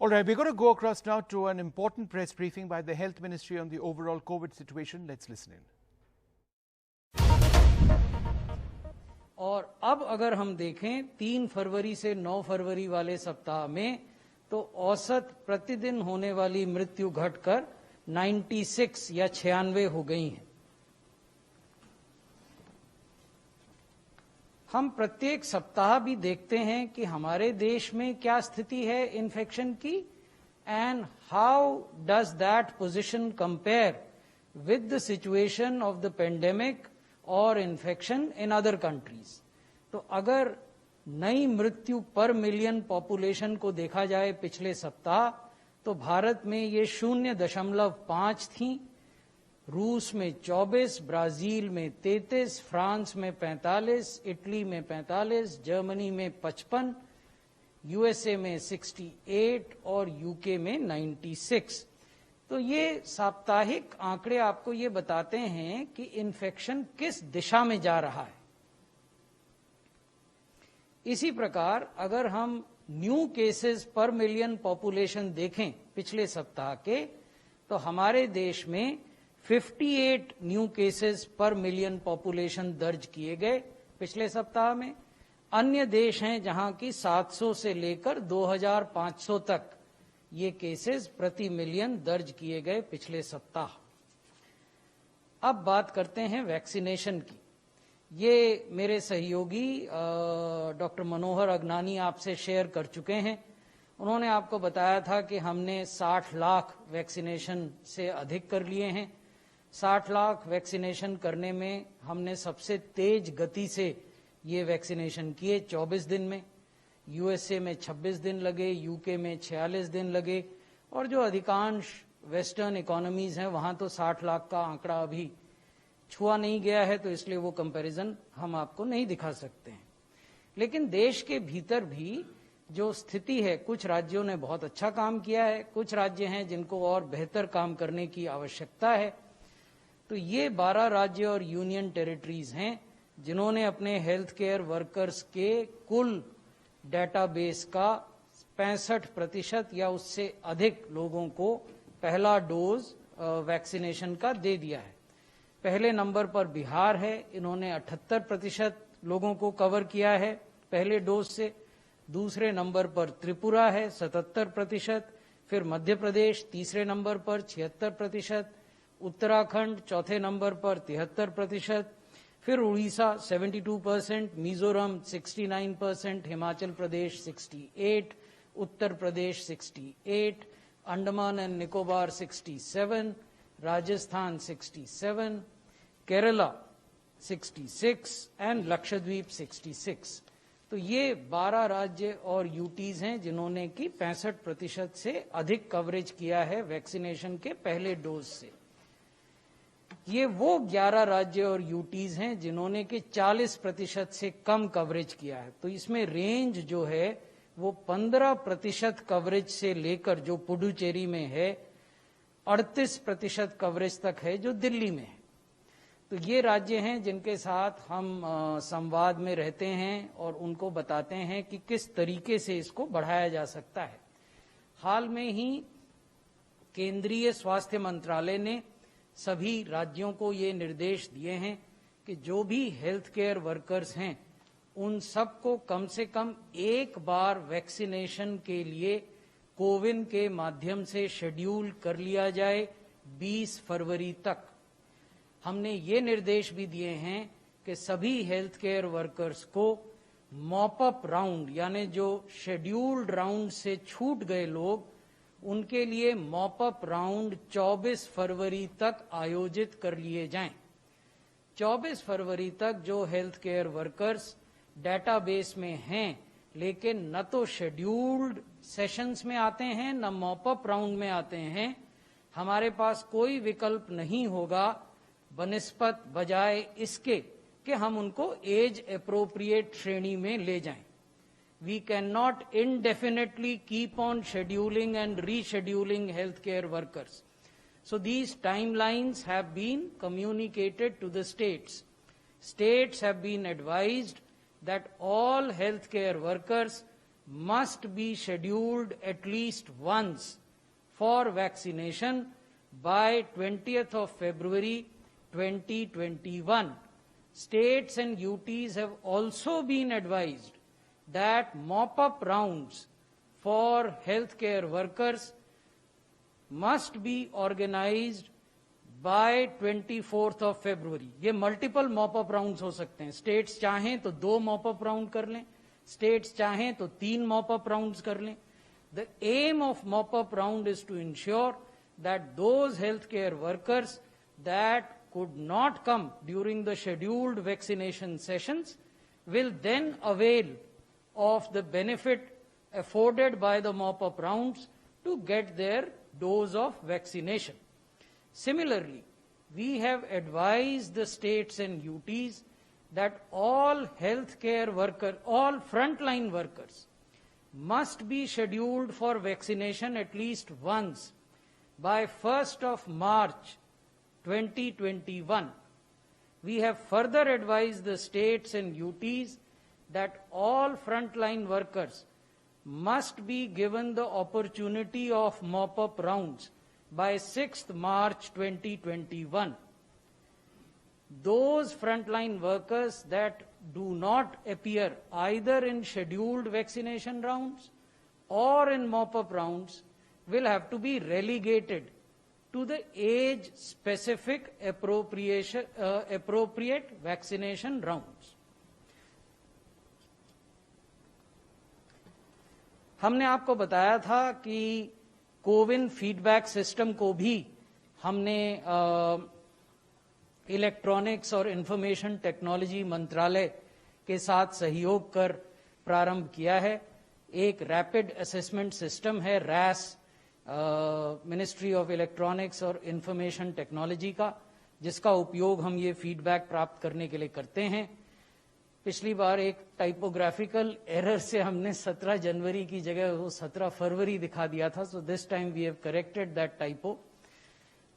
All right, we're going to go across now to an important press briefing by the Health Ministry on the overall COVID situation. Let's listen in. और अब अगर हम देखें 3 फरवरी से 9 फरवरी वाले सप्ताह में तो औसत प्रतिदिन होने वाली मृत्यु घटकर 96 या 96 हो गई हैं। हम प्रत्येक सप्ताह भी देखते हैं कि हमारे देश में क्या स्थिति है इन्फेक्शन की and how does that position compare with the situation of the pandemic और इन्फेक्शन इन अदर कंट्रीज। तो अगर नई मृत्यु पर मिलियन पॉपुलेशन को देखा जाए पिछले सप्ताह तो भारत में ये 0.5 थी, रूस में 24, ब्राजील में 33, फ्रांस में 45, इटली में 45, जर्मनी में 55, यूएसए में 68 और यूके में 96। तो ये साप्ताहिक आंकड़े आपको ये बताते हैं कि इन्फेक्शन किस दिशा में जा रहा है। इसी प्रकार अगर हम न्यू केसेस पर मिलियन पॉपुलेशन देखें पिछले सप्ताह के तो हमारे देश में 58 न्यू केसेस पर मिलियन पॉपुलेशन दर्ज किए गए पिछले सप्ताह में। अन्य देश हैं जहां की 700 से लेकर 2500 तक ये केसेस प्रति मिलियन दर्ज किए गए पिछले सप्ताह। अब बात करते हैं वैक्सीनेशन की। ये मेरे सहयोगी डॉक्टर मनोहर अगनानी आपसे शेयर कर चुके हैं। उन्होंने आपको बताया था कि हमने 60 लाख वैक्सीनेशन से अधिक कर लिए हैं। 60 लाख वैक्सीनेशन करने में हमने सबसे तेज गति से ये वैक्सीनेशन किए 24 दिन में। यूएसए में 26 दिन लगे, यूके में 46 दिन लगे और जो अधिकांश वेस्टर्न इकोनॉमीज हैं वहां तो 60 लाख का आंकड़ा अभी छुआ नहीं गया है, तो इसलिए वो कंपैरिजन हम आपको नहीं दिखा सकते हैं। लेकिन देश के भीतर भी जो स्थिति है, कुछ राज्यों ने बहुत अच्छा काम किया है, कुछ राज्य हैं जिनको और बेहतर काम करने की आवश्यकता है। तो ये 12 राज्य और यूनियन टेरिटरीज हैं जिन्होंने अपने हेल्थ केयर वर्कर्स के कुल डेटाबेस का 65% या उससे अधिक लोगों को पहला डोज वैक्सीनेशन का दे दिया है। पहले नंबर पर बिहार है, इन्होंने 78% लोगों को कवर किया है पहले डोज से। दूसरे नंबर पर त्रिपुरा है 77%, फिर मध्य प्रदेश तीसरे नंबर पर 76%, उत्तराखंड चौथे नंबर पर 73%, फिर उड़ीसा 72%, मिजोरम 69%, हिमाचल प्रदेश 68%, उत्तर प्रदेश 68%, अंडमान एंड निकोबार 67%, राजस्थान 67%, केरला 66% एंड लक्षद्वीप 66%। तो ये 12 राज्य और यूटीज हैं जिन्होंने कि 65% से अधिक कवरेज किया है वैक्सीनेशन के पहले डोज से। ये वो 11 राज्य और यूटीज हैं जिन्होंने कि 40% से कम कवरेज किया है। तो इसमें रेंज जो है वो 15% कवरेज से लेकर जो पुडुचेरी में है 38% कवरेज तक है जो दिल्ली में है। तो ये राज्य हैं जिनके साथ हम संवाद में रहते हैं और उनको बताते हैं कि किस तरीके से इसको बढ़ाया जा सकता है। हाल में ही केंद्रीय स्वास्थ्य मंत्रालय ने सभी राज्यों को ये निर्देश दिए हैं कि जो भी हेल्थ केयर वर्कर्स हैं उन सबको कम से कम एक बार वैक्सीनेशन के लिए कोविन के माध्यम से शेड्यूल कर लिया जाए 20 फरवरी तक। हमने ये निर्देश भी दिए हैं कि सभी हेल्थ केयर वर्कर्स को मॉप अप राउंड यानी जो शेड्यूल्ड राउंड से छूट गए लोग उनके लिए मॉप अप राउंड 24 फरवरी तक आयोजित कर लिए जाएं। 24 फरवरी तक जो हेल्थ केयर वर्कर्स डेटाबेस में हैं लेकिन न तो शेड्यूल्ड सेशंस में आते हैं न मॉप अप राउंड में आते हैं, हमारे पास कोई विकल्प नहीं होगा बनिस्बत बजाय इसके कि हम उनको एज अप्रोप्रिएट श्रेणी में ले जाएं। We cannot indefinitely keep on scheduling and rescheduling healthcare workers. So these timelines have been communicated to the states. States have been advised that all healthcare workers must be scheduled at least once for vaccination by 20th of February 2021. States and UTs have also been advised that mop-up rounds for healthcare workers must be organized by 24th of February. ये multiple mop up rounds हो सकते हैं. States चाहें तो 2 mop up round कर लें, states चाहें तो 3 मॉपअप राउंड्स कर लें. The aim of mop-up round is to ensure that those healthcare workers that could not come during the scheduled vaccination sessions will then avail of the benefit afforded by the mop-up rounds to get their dose of vaccination. Similarly, we have advised the states and UTs that all healthcare workers, all frontline workers, must be scheduled for vaccination at least once by 1st of March 2021. We have further advised the states and UTs that all frontline workers must be given the opportunity of mop-up rounds by 6th March 2021. Those frontline workers that do not appear either in scheduled vaccination rounds or in mop-up rounds will have to be relegated to the age-specific appropriate vaccination rounds. हमने आपको बताया था कि CoWIN feedback system को भी हमने electronics और information technology मंत्रालय के साथ सहयोग कर प्रारंभ किया है. एक रैपिड असेसमेंट सिस्टम है रैस, मिनिस्ट्री ऑफ इलेक्ट्रॉनिक्स और इंफॉर्मेशन टेक्नोलॉजी का, जिसका उपयोग हम ये फीडबैक प्राप्त करने के लिए करते हैं. पिछली बार एक टाइपोग्राफिकल एरर से हमने 17 जनवरी की जगह वो 17 फरवरी दिखा दिया था. So this time we have corrected that typo.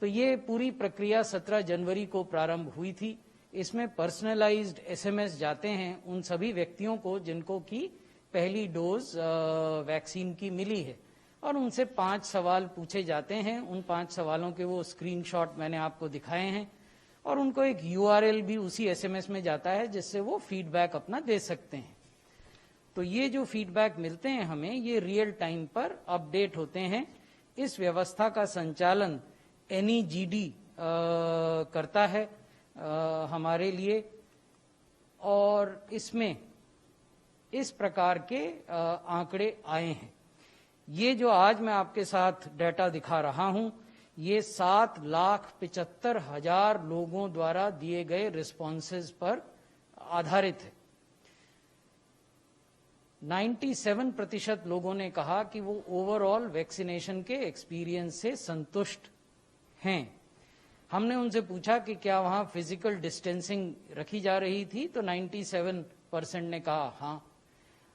तो ये पूरी प्रक्रिया 17 जनवरी को प्रारंभ हुई थी. इसमें पर्सनलाइज्ड एसएमएस जाते हैं उन सभी व्यक्तियों को जिनको की पहली डोज वैक्सीन की मिली है, और उनसे 5 सवाल पूछे जाते हैं. उन 5 सवालों के वो स्क्रीनशॉट मैंने आपको दिखाए हैं, और उनको एक यूआरएल भी उसी एसएमएस में जाता है जिससे वो फीडबैक अपना दे सकते हैं. तो ये जो फीडबैक मिलते हैं हमें, ये रियल टाइम पर अपडेट होते हैं. इस व्यवस्था का संचालन एनईजीडी करता है हमारे लिए, और इसमें इस प्रकार के आंकड़े आए हैं. ये जो आज मैं आपके साथ डाटा दिखा रहा हूं, ये 7,75,000 लोगों द्वारा दिए गए रिस्पॉन्सेज पर आधारित है. 97% लोगों ने कहा कि वो ओवरऑल वैक्सीनेशन के एक्सपीरियंस से संतुष्ट हैं. हमने उनसे पूछा कि क्या वहां फिजिकल डिस्टेंसिंग रखी जा रही थी, तो 97% ने कहा हाँ.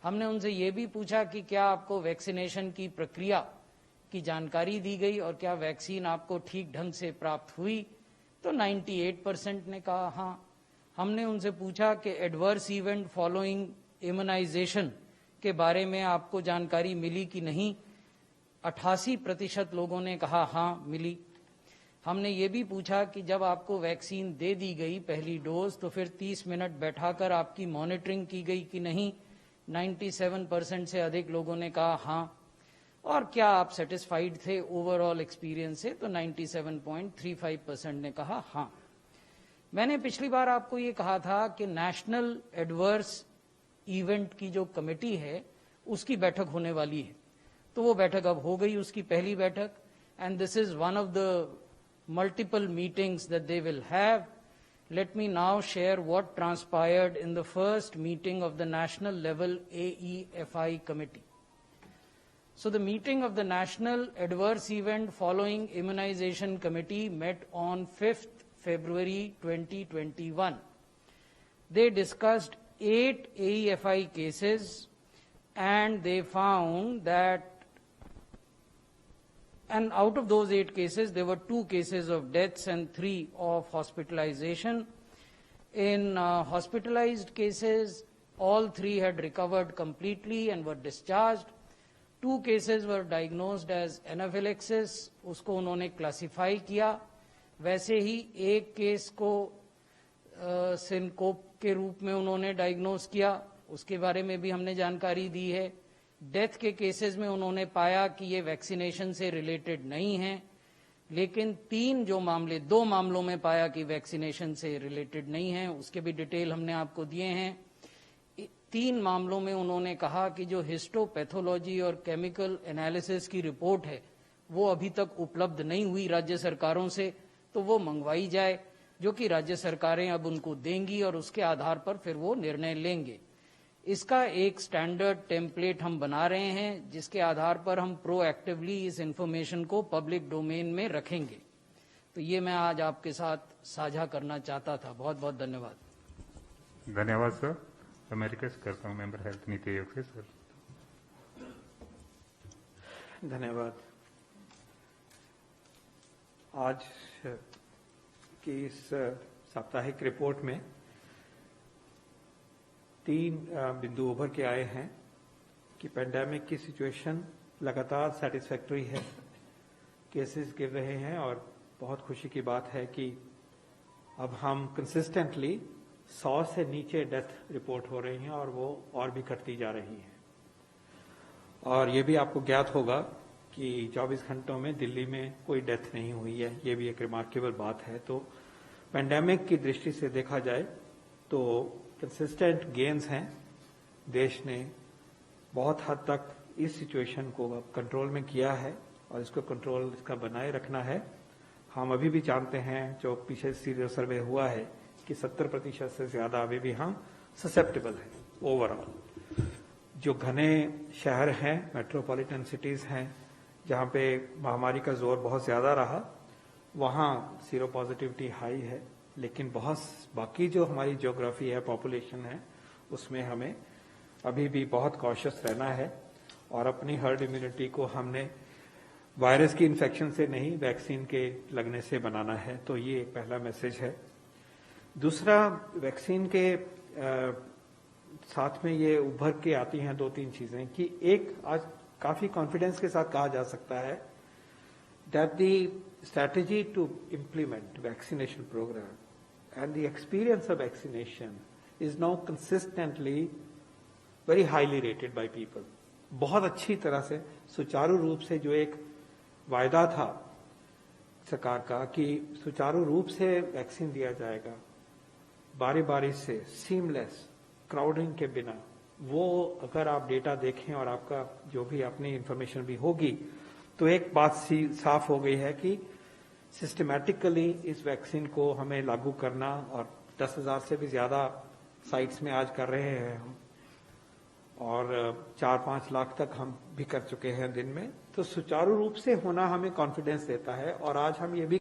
हमने उनसे ये भी पूछा कि क्या आपको वैक्सीनेशन की प्रक्रिया की जानकारी दी गई और क्या वैक्सीन आपको ठीक ढंग से प्राप्त हुई, तो 98% ने कहा हाँ. हमने उनसे पूछा कि एडवर्स इवेंट फॉलोइंग इम्यूनाइजेशन के बारे में आपको जानकारी मिली कि नहीं, 88% लोगों ने कहा हाँ मिली. हमने ये भी पूछा कि जब आपको वैक्सीन दे दी गई पहली डोज, तो फिर 30 मिनट बैठाकर आपकी मॉनिटरिंग की गई कि नहीं, 97% से अधिक लोगों ने कहा हाँ. और क्या आप सेटिस्फाइड थे ओवरऑल एक्सपीरियंस से, तो 97.35% ने कहा हाँ. मैंने पिछली बार आपको ये कहा था कि नेशनल एडवर्स इवेंट की जो कमेटी है उसकी बैठक होने वाली है, तो वो बैठक अब हो गई, उसकी पहली बैठक. And this is one of the multiple meetings that they will have. Let me now share what transpired in the first meeting of the national level AEFI committee. So the meeting of the National Adverse Event Following Immunization Committee met on 5th February 2021. They discussed 8 AEFI cases, and they found that, and out of those 8 cases, there were 2 cases of deaths and 3 of hospitalization. In hospitalized cases, All 3 had recovered completely and were discharged. 2 cases were diagnosed as anaphylaxis, उसको उन्होंने classify किया. वैसे ही एक case को syncope के रूप में उन्होंने डायग्नोज किया, उसके बारे में भी हमने जानकारी दी है. डेथ के केसेस में उन्होंने पाया कि ये वैक्सीनेशन से रिलेटेड नहीं है, लेकिन 2 मामलों में पाया कि वैक्सीनेशन से रिलेटेड नहीं है, उसके भी डिटेल हमने आपको दिए हैं. 3 मामलों में उन्होंने कहा कि जो हिस्टोपैथोलॉजी और केमिकल एनालिसिस की रिपोर्ट है वो अभी तक उपलब्ध नहीं हुई राज्य सरकारों से, तो वो मंगवाई जाए, जो कि राज्य सरकारें अब उनको देंगी और उसके आधार पर फिर वो निर्णय लेंगे. इसका एक स्टैंडर्ड टेम्पलेट हम बना रहे हैं, जिसके आधार पर हम प्रोएक्टिवली इस इंफॉर्मेशन को पब्लिक डोमेन में रखेंगे. तो ये मैं आज आपके साथ साझा करना चाहता था. बहुत बहुत धन्यवाद. धन्यवाद सर. मैं रिक्वेस्ट करता हूँ मेंबर हेल्थ नीति आयोग से सर. धन्यवाद. आज की इस साप्ताहिक रिपोर्ट में 3 बिंदु उभर के आए हैं कि पेंडेमिक की सिचुएशन लगातार सैटिस्फैक्टरी है, केसेस गिर रहे हैं और बहुत खुशी की बात है कि अब हम कंसिस्टेंटली 100 से नीचे डेथ रिपोर्ट हो रही हैं और वो और भी घटती जा रही हैं. और ये भी आपको ज्ञात होगा कि 24 घंटों में दिल्ली में कोई डेथ नहीं हुई है. ये भी एक रिमार्केबल बात है. तो पेंडेमिक की दृष्टि से देखा जाए तो कंसिस्टेंट गेन्स हैं. देश ने बहुत हद तक इस सिचुएशन को कंट्रोल में किया है और इसको कंट्रोल इसका बनाए रखना है. हम अभी भी जानते हैं, जो पीछे सीरियल सर्वे हुआ है, कि 70% से ज्यादा अभी भी हम ससेप्टेबल हैं. ओवरऑल जो घने शहर हैं, मेट्रोपॉलिटन सिटीज हैं, जहां पे महामारी का जोर बहुत ज्यादा रहा, वहां सीरो पॉजिटिविटी हाई है. लेकिन बहुत बाकी जो हमारी ज्योग्राफी है, पॉपुलेशन है, उसमें हमें अभी भी बहुत कॉशियस रहना है और अपनी हर्ड इम्यूनिटी को हमने वायरस की इन्फेक्शन से नहीं, वैक्सीन के लगने से बनाना है. तो ये एक पहला मैसेज है. दूसरा, वैक्सीन के साथ में ये उभर के आती हैं 2-3 चीजें कि एक, आज काफी कॉन्फिडेंस के साथ कहा जा सकता है that the strategy to implement vaccination program and the experience of vaccination is now consistently very highly rated by people. बहुत अच्छी तरह से, सुचारू रूप से, जो एक वायदा था सरकार का कि सुचारू रूप से वैक्सीन दिया जाएगा, बारी बारी से, सीमलेस, क्राउडिंग के बिना, वो अगर आप डेटा देखें और आपका जो भी अपनी इंफॉर्मेशन भी होगी, तो एक बात साफ हो गई है कि सिस्टमैटिकली इस वैक्सीन को हमें लागू करना, और 10,000 से भी ज्यादा साइट्स में आज कर रहे हैं हम, और 4-5 लाख तक हम भी कर चुके हैं दिन में. तो सुचारू रूप से होना हमें कॉन्फिडेंस देता है. और आज हम ये भी